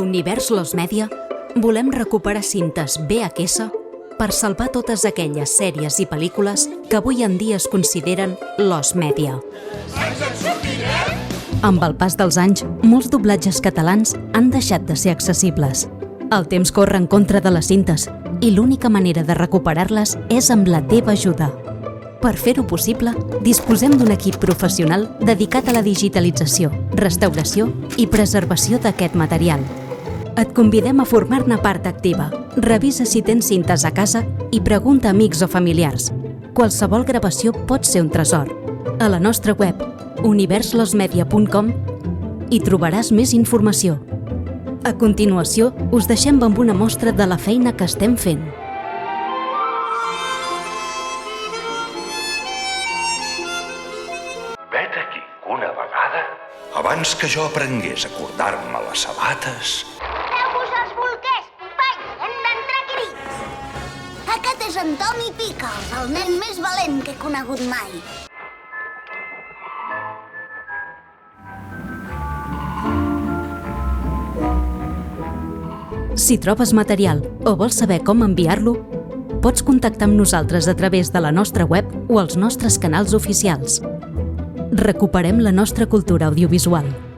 Univers Los Media volem recuperar cintes VHS per salvar totes aquelles sèries i pel·lícules que avui en dia es consideren Los Media. Amb el pas dels anys, molts doblatges catalans han deixat de ser accessibles. El temps corre en contra de les cintes i l'única manera de recuperar-les és amb la teva ajuda. Per fer-ho possible, disposem d'un equip professional dedicat a la digitalització, restauració i preservació d'aquest material. Et convidem a formar-ne part activa. Revisa si tens cintes a casa i pregunta a amics o familiars. Qualsevol gravació pot ser un tresor. A la nostra web, universlosmedia.com, hi trobaràs més informació. A continuació, us deixem amb una mostra de la feina que estem fent. Vet aquí, una vegada, abans que jo aprengués a cordar-me les sabates... Feu-vos els bolquers, companys, hem d'entrar crits. Aquest és en Tommy Pickles, el nen més valent que he conegut mai. Si trobes material o vols saber com enviar-lo, pots contactar amb nosaltres a través de la nostra web o els nostres canals oficials. Recuperem la nostra cultura audiovisual.